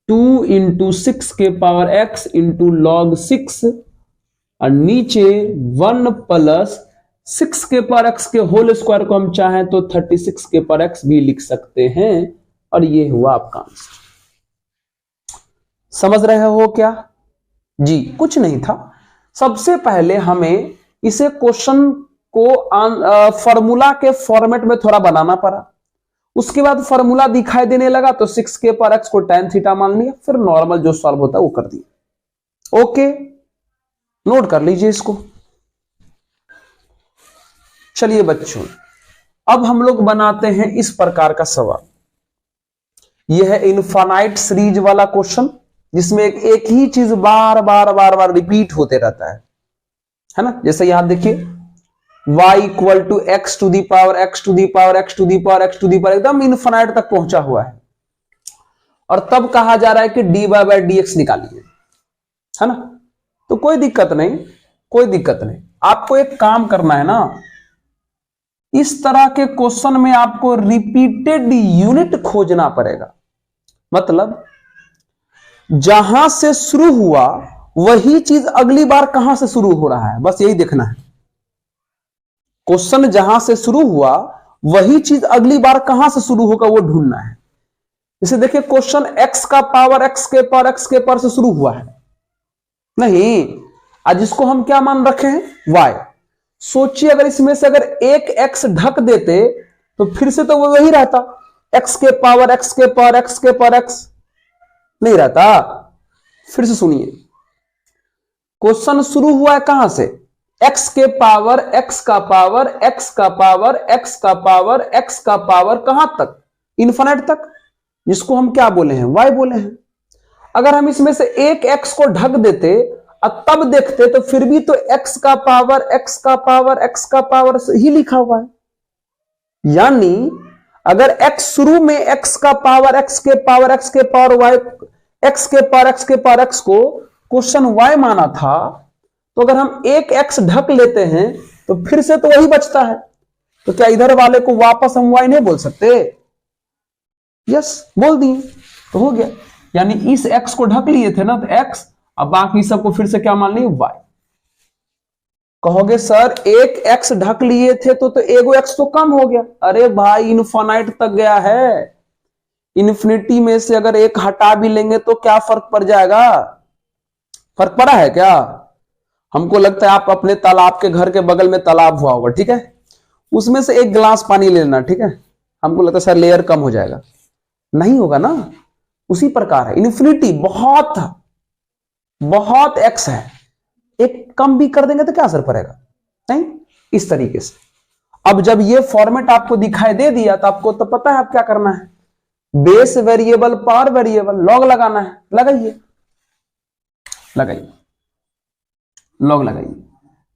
A: 2 इंटू 6 के पावर x इंटू लॉग 6, और नीचे 1 प्लस 6 के पावर x के होल स्क्वायर को हम चाहें तो 36 के पावर x भी लिख सकते हैं, और ये हुआ आपका आंसर। समझ रहे हो क्या? जी, कुछ नहीं था। सबसे पहले हमें इसे क्वेश्चन को फॉर्मूला के फॉर्मेट में थोड़ा बनाना पड़ा, उसके बाद फॉर्मूला दिखाई देने लगा तो 6 के पावर x को tan थीटा मान लिया, फिर नॉर्मल जो सॉल्व होता है वो कर दिया। ओके, नोट कर लीजिए इसको। चलिए बच्चों, अब हम लोग बनाते हैं इस प्रकार का सवाल। यह है इनफाइनाइट सीरीज वाला क्वेश्चन, जिसमें एक ही चीज बार बार बार बार रिपीट होते रहता है ना। जैसे यहां देखिए y equal to X to the power X to the power X to the power X to the power, एकदम इनफाइनाइट तक पहुंचा हुआ है, और तब कहा जा रहा है कि dy बाई dx निकालिए, है ना। तो कोई दिक्कत नहीं, कोई दिक्कत नहीं। आपको एक काम करना है ना, इस तरह के क्वेश्चन में आपको रिपीटेड यूनिट खोजना पड़ेगा। मतलब जहां से शुरू हुआ वही चीज अगली बार कहां से शुरू हो रहा है, बस यही देखना है। क्वेश्चन जहां से शुरू हुआ वही चीज अगली बार कहां से शुरू होगा वो ढूंढना है। जैसे देखिए क्वेश्चन x का पावर x के पावर से शुरू हुआ है, नहीं, आज इसको हम क्या मान रखे हैं, y। सोचिए अगर इसमें से अगर एक x ढक देते तो फिर से तो वो वही रहता, x के पावर x नहीं रहता। फिर से सुनिए, क्वेश्चन शुरू हुआ है कहां से, x के पावर x का पावर कहां तक, इन्फिनिट तक, जिसको हम क्या बोले हैं, y बोले हैं। अगर हम इसमें से एक x को ढक देते और तब देखते तो फिर भी तो x का पावर ही लिखा हुआ है। यानी अगर x शुरू में x का पावर x के पावर y x के पावर x को क्वेश्चन y माना था, तो अगर हम एक x ढक लेते हैं तो फिर से तो वही बचता है, तो क्या इधर वाले को वापस हम y नहीं बोल सकते, यस बोल दिए तो हो गया। यानी इस x को ढक लिए थे ना तो x, अब बाकी सबको फिर से क्या मान लिए, y। कहोगे सर एक x ढक लिए थे तो एगो x तो कम हो गया, अरे भाई इनफाइनाइट तक गया है, इन्फिनिटी में से अगर एक हटा भी लेंगे तो क्या फर्क पड़ जाएगा, फर्क पड़ा है क्या। हमको लगता है आप अपने तालाब के घर के बगल में तालाब हुआ होगा, ठीक है, उसमें से एक गिलास पानी ले लेना, ठीक है, हमको लगता है सर लेयर कम हो जाएगा, नहीं होगा ना। उसी प्रकार है इन्फिनिटी, बहुत एक्स है, एक कम भी कर देंगे तो क्या असर पड़ेगा, नहीं, इस तरीके से। अब जब ये फॉर्मेट आपको दिखाई दे दिया तो आपको तो पता है आप क्या करना है, base variable power variable log लगाना है, लगाइए लॉग लगाइए,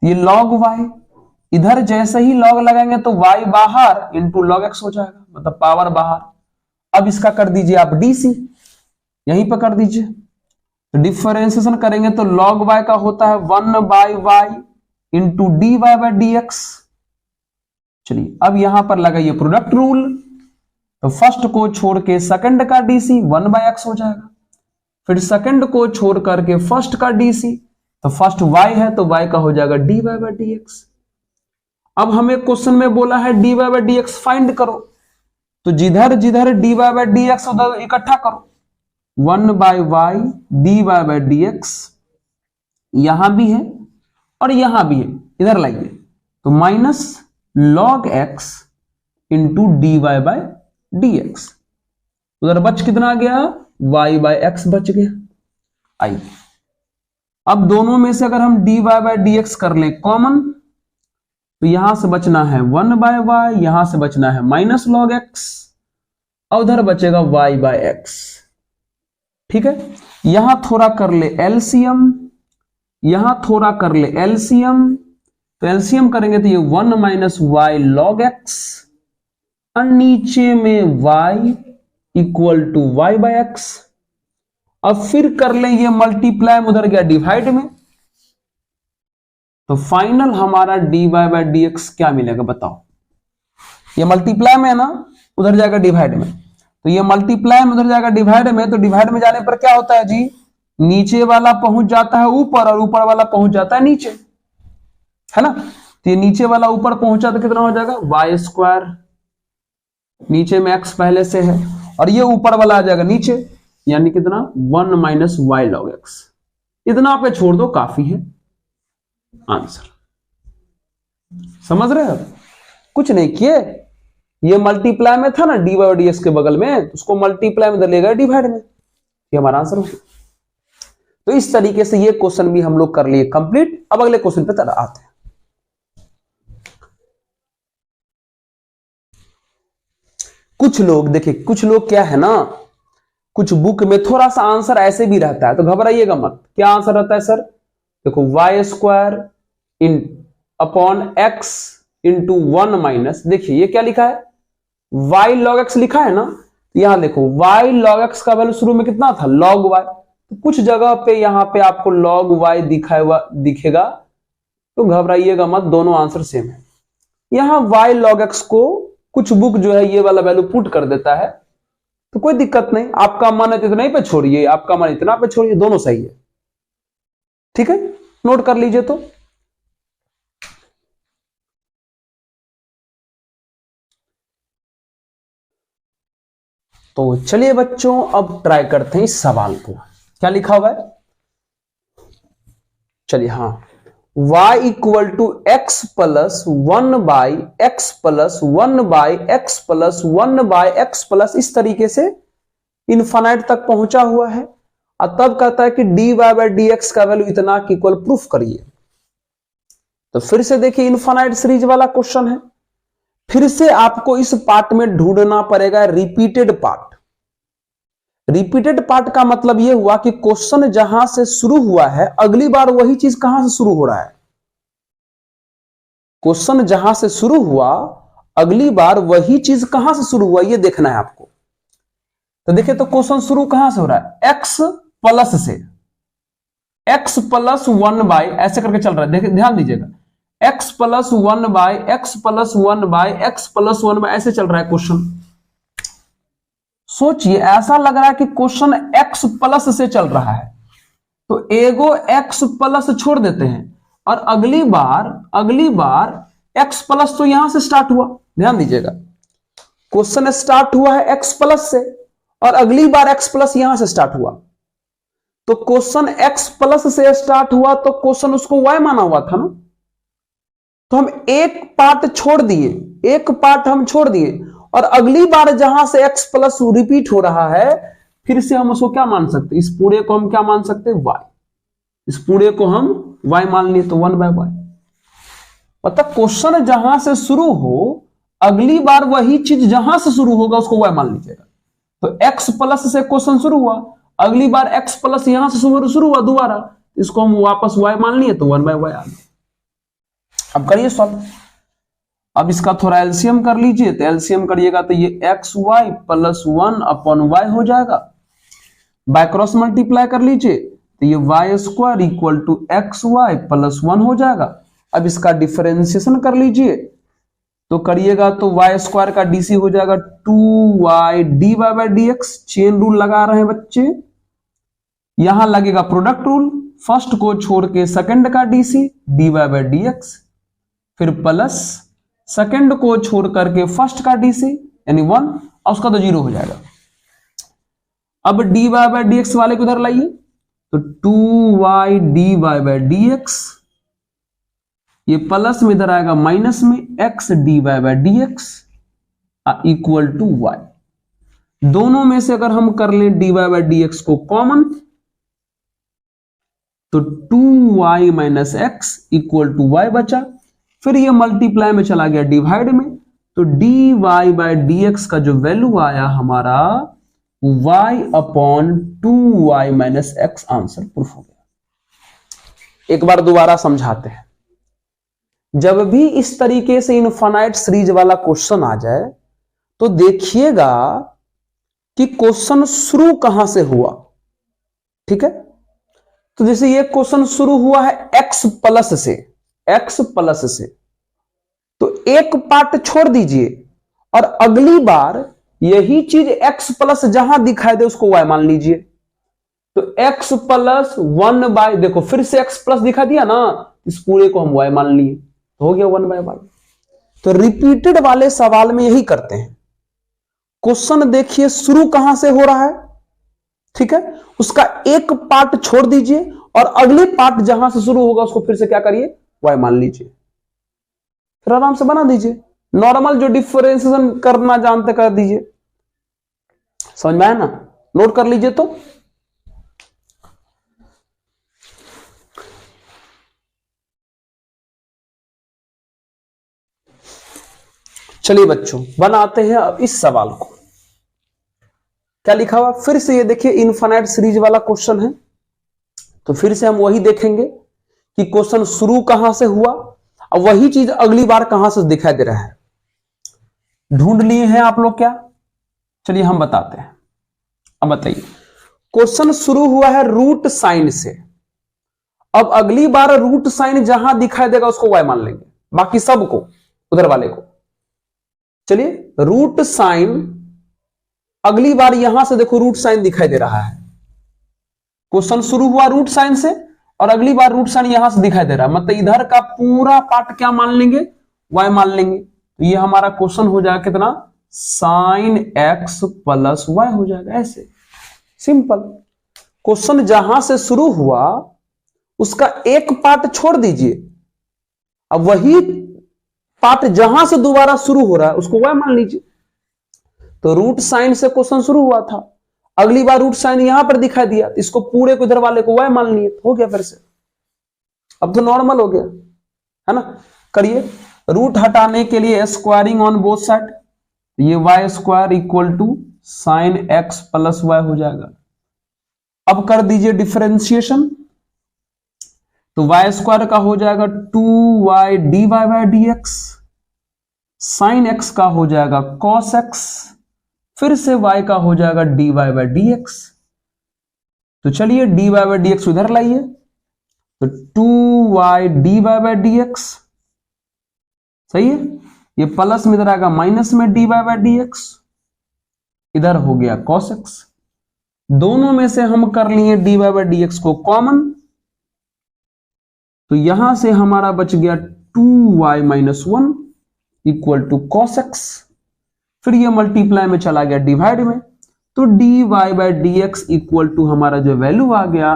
A: ये लॉग y, इधर जैसे ही लॉग लगाएंगे तो y बाहर इंटू लॉग x हो जाएगा, मतलब पावर बाहर। अब इसका कर दीजिए आप dc, यहीं पर कर दीजिए, तो डिफरेंशिएशन करेंगे तो log y का होता है 1/y into dy by dx। चलिए अब यहां पर लगाइए प्रोडक्ट रूल, तो फर्स्ट को छोड़ के सेकंड का dc 1/x हो जाएगा, फिर सेकंड को छोड़ करके फर्स्ट का dc, तो फर्स्ट y है तो y का हो जाएगा dy बाय dx। अब हमें क्वेश्चन में बोला है dy बाय dx फाइंड करो, तो जिधर जिधर dy बाय dx उधर इकट्ठा करो, 1/y dy बाय dx यहां भी है और यहां भी है, इधर लाइए, तो minus log x into dy by dx, उधर बच कितना आ गया, y बाय x बच गया। आइए अब दोनों में से अगर हम dy बाय dx कर लें कॉमन, तो यहां से बचना है 1/y, यहां से बचना है माइनस log x, और उधर बचेगा y बाय x, ठीक है। यहां थोड़ा कर ले एलसीएम, यहां थोड़ा कर ले एलसीएम, तो एलसीएम करेंगे तो ये 1 माइनस वाई लॉग एक्स, और नीचे में y equal to Y by X. अब फिर कर लें ये मल्टीप्लाई, उधर गया डिवाइड में, तो फाइनल हमारा dy बाय dx क्या मिलेगा बताओ, ये मल्टीप्लाई में है ना, उधर जाएगा डिवाइड में, तो ये मल्टीप्लाई में उधर जाएगा डिवाइड में, तो डिवाइड में जाने पर क्या होता है जी, नीचे वाला पहुंच जाता है ऊपर और ऊपर वाला पहुंच जाता है नीचे, है ना। तो ये नीचे वाला ऊपर पहुंचा तो कितना हो जाएगा वाई स्क्वायर, नीचे में x पहले से है, और ये ऊपर वाला आ जाएगा नीचे, यानी कितना 1 माइनस वाई लॉग एक्स। इतना पे छोड़ दो काफी है आंसर, समझ रहे हो, कुछ नहीं किए, ये मल्टीप्लाई में था ना डी बाई डी एस के बगल में, उसको मल्टीप्लाई में ले गए डिवाइड में, ये हमारा आंसर हो गया। तो इस तरीके से ये क्वेश्चन भी हम लोग कर लिए कंप्लीट। अब अगले क्वेश्चन पे आते हैं। कुछ लोग देखिए, कुछ लोग क्या है ना, कुछ बुक में थोड़ा सा आंसर ऐसे भी रहता है, तो घबराइएगा मत। क्या आंसर रहता है सर, देखो Y square in upon X into 1 minus, देखिए ये क्या लिखा है, वाई लॉग एक्स लिखा है ना, यहां देखो वाई लॉग एक्स का वैल्यू शुरू में कितना था लॉग वाई, तो कुछ जगह पे यहां पे आपको लॉग वाई दिखेगा, तो घबराइएगा मत, दोनों आंसर सेम है। यहां y log x को कुछ बुक जो है ये वाला वैल्यू पुट कर देता है, तो कोई दिक्कत नहीं। आपका मन है तो इतना ही पे छोड़िए, आपका मन इतना पे छोड़िए, दोनों सही है। ठीक है, नोट कर लीजिए। तो चलिए बच्चों, अब ट्राई करते हैं इस सवाल को। क्या लिखा हुआ है, चलिए, हाँ, y equal to X plus 1 by X plus 1 by X plus 1 by X plus, इस तरीके से इनफाइनाइट तक पहुंचा हुआ है। और तब कहता है कि dy बाई डी एक्स का वैल्यू इतना इक्वल प्रूफ करिए। तो फिर से देखिए, इनफाइनाइट सीरीज वाला क्वेश्चन है। फिर से आपको इस पार्ट में ढूंढना पड़ेगा रिपीटेड पार्ट। रिपीटेड पार्ट का मतलब यह हुआ कि क्वेश्चन जहां से शुरू हुआ है, अगली बार वही चीज कहां से शुरू हो रहा है। क्वेश्चन जहां से शुरू हुआ, अगली बार वही चीज कहां से शुरू हुआ, यह देखना है आपको। तो देखिए, तो क्वेश्चन शुरू कहां से हो रहा है, एक्स प्लस से, एक्स प्लस 1 बाई ऐसे करके चल रहा है। देखिए, ध्यान दीजिएगा, x plus 1 by X plus 1 by X plus 1 by, ऐसे चल रहा है क्वेश्चन। सोचिए, ऐसा लग रहा है कि क्वेश्चन x प्लस से चल रहा है, तो एगो x प्लस छोड़ देते हैं, और अगली बार x प्लस तो यहां से स्टार्ट हुआ। ध्यान दीजिएगा, क्वेश्चन स्टार्ट हुआ है x प्लस से, और अगली बार x प्लस यहां से स्टार्ट हुआ। तो क्वेश्चन x प्लस से स्टार्ट हुआ, तो क्वेश्चन उसको y माना हुआ था ना। तो हम एक पार्ट छोड़ दिए, और अगली बार जहां से x प्लस रिपीट हो रहा है, फिर से हम उसको क्या मान सकते हैं, इस पूरे को हम क्या मान सकते हैं, y। इस पूरे को हम y मान लिए, तो 1 बाय y। मतलब क्वेश्चन जहां से शुरू हो, अगली बार वही चीज जहां से शुरू होगा उसको y मान लीजिएगा। तो x प्लस से क्वेश्चन शुरू हुआ, अगली बार x प्लस यहां से शुरू हुआ दोबारा, इसको हम वापस y मान लिए, तो 1 बाय y आ गया। अब करिए सॉल्व। अब इसका थोड़ा एलसीएम कर लीजिए। तो एलसीएम करिएगा तो ये X Y plus 1 upon Y हो जाएगा। बाय क्रॉस मल्टीप्लाई कर लीजिए, तो ये Y square equal to X Y plus 1 हो जाएगा। अब इसका डिफरेंशिएशन कर लीजिए, तो करिएगा तो वाई स्क्वायर का डीसी हो जाएगा 2y dy by dx। Chain rule लगा रहे हैं बच्चे, यहां लगेगा प्रोडक्ट रूल, फर्स्ट को छोड़ के सेकंड का डीसी dy बाय dx, फिर प्लस सेकंड को छोड़ करके फर्स्ट का डीसी यानी 1, और उसका तो 0 हो जाएगा। अब dy बाय dx वाले को उधर लाइए, तो 2y dy बाय dx, ये प्लस में इधर आएगा माइनस में, x dy by dx equal to y। दोनों में से अगर हम कर लें dy बाय dx को कॉमन, तो 2y minus x equal to y बचा। फिर ये मल्टीप्लाई में चला गया डिवाइड में, तो dy बाय dx का जो वैल्यू आया हमारा y upon 2y minus x, answer proof हो गया। एक बार दोबारा समझाते हैं। जब भी इस तरीके से इनफाइनाइट सीरीज वाला क्वेश्चन आ जाए, तो देखिएगा कि क्वेश्चन शुरू कहां से हुआ। ठीक है, तो जैसे ये क्वेश्चन शुरू हुआ है x प्लस से, तो एक पार्ट छोड़ दीजिए, और अगली बार यही चीज x प्लस जहां दिखाई दे उसको y मान लीजिए। तो x प्लस 1 बाय, देखो फिर से x प्लस दिखा दिया ना, इस पूरे को हम y मान लिए, तो हो गया 1 बाय y। तो रिपीटेड वाले सवाल में यही करते हैं। क्वेश्चन देखिए शुरू कहां से हो रहा है, ठीक है, उसका एक पार्ट छोड़ दीजिए, और अगले पार्ट जहां से शुरू होगा उसको फिर से क्या करिए, y मान लीजिए, फिर आराम से बना दीजिए। नॉर्मल जो डिफरेंशिएशन करना जानते कर दीजिए। समझ में आया ना, नोट कर लीजिए। तो चलिए बच्चों, बनाते हैं अब इस सवाल को। क्या लिखा हुआ, फिर से ये देखिए इनफाइनाइट सीरीज वाला क्वेश्चन है, तो फिर से हम वही देखेंगे कि क्वेश्चन शुरू कहां से हुआ, और वही चीज अगली बार कहां से दिखाई दे रहा है। ढूंढ लिए हैं आप लोग क्या, चलिए हम बताते हैं। अब बताइए, क्वेश्चन शुरू हुआ है रूट साइन से, अब अगली बार रूट साइन जहां दिखाई देगा उसको y मान लेंगे, बाकी सबको उधर वाले को। चलिए रूट साइन, अगली बार यहां से देखो रूट साइन दिखाई दे रहा है, क्वेश्चन शुरू हुआ रूट साइन से और अगली बार रूट साइन यहां से दिखाई दे रहा है, मतलब इधर का पूरा पार्ट क्या मान लेंगे, y मान लेंगे। तो ये हमारा क्वेश्चन हो जाएगा कितना, साइन x प्लस y हो जाएगा। ऐसे सिंपल क्वेश्चन जहां से शुरू हुआ उसका एक पार्ट छोड़ दीजिए, अब वही पार्ट जहां से दोबारा शुरू हो रहा है उसको y मान लीजिए। तो रूट साइन से क्वेश्चन शुरू हुआ था, अगली बार रूट साइन यहां पर दिखाई दिया, इसको पूरे को इधर वाले को y मान लिए, हो गया फिर से, अब तो नॉर्मल हो गया है ना। करिए, रूट हटाने के लिए स्क्वायरिंग ऑन बोथ साइड, ये y square equal to sine x plus y हो जाएगा। अब कर दीजिए डिफरेंशिएशन, तो y स्क्वायर का हो जाएगा 2y dy by dx, sine x का हो जाएगा cos x, फिर से y का हो जाएगा dy बाई dx। तो चलिए dy बाई dx उधर लाइए, तो 2y dy बाई dx, सही है, ये प्लस में इधर आएगा माइनस में dy बाई dx, इधर हो गया cos x। दोनों में से हम कर लिए dy बाई dx को कॉमन, तो यहां से हमारा बच गया 2y minus 1 equal to cos x, फिर ये मल्टीप्लाई में चला गया डिवाइड में, तो dy by dx equal to हमारा जो वैल्यू आ गया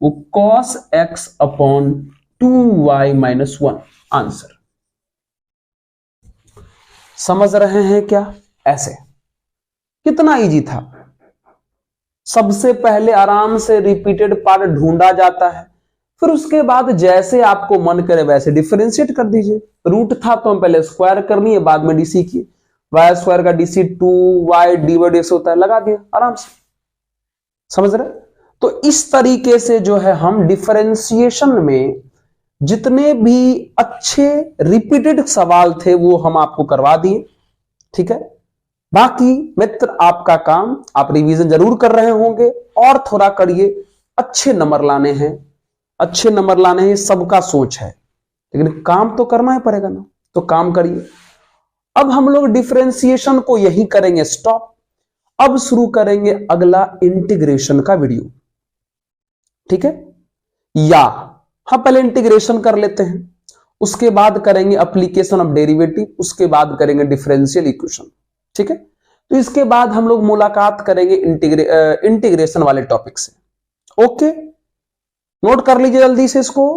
A: वो cos x upon 2y minus 1 answer. समझ रहे हैं क्या? ऐसे कितना इजी था। सबसे पहले आराम से रिपीटेड पार्ट ढूंढा जाता है, फिर उसके बाद जैसे आपको मन करे वैसे डिफरेंशिएट कर दीजिए। रूट था तो हम पहले स्क्वायर कर लिए, बाद में डीसी किए, वाई स्क्वायर का DC 2y D by dx होता है, लगा दिया आराम से। समझ रहे? तो इस तरीके से जो है हम डिफरेंशिएशन में जितने भी अच्छे रिपीटेड सवाल थे वो हम आपको करवा दिए, ठीक है। बाकी मित्र आपका काम, आप रिवीजन जरूर कर रहे होंगे और थोड़ा करिए, अच्छे नंबर लाने हैं, अच्छे नंबर लाने हैं, सबका सोच है, लेकिन काम तो करना ही पड़ेगा ना, तो काम करिए। अब हम लोग डिफरेंशिएशन को यही करेंगे स्टॉप, अब शुरू करेंगे अगला इंटीग्रेशन का वीडियो, ठीक है। या हाँ, पहले इंटीग्रेशन कर लेते हैं, उसके बाद करेंगे एप्लीकेशन ऑफ डेरिवेटिव, उसके बाद करेंगे डिफरेंशियल इक्वेशन, ठीक है। तो इसके बाद हम लोग मुलाकात करेंगे इंटीग्रेशन वाले टॉपिक से। ओके, नोट कर लीजिए जल्दी से इसको।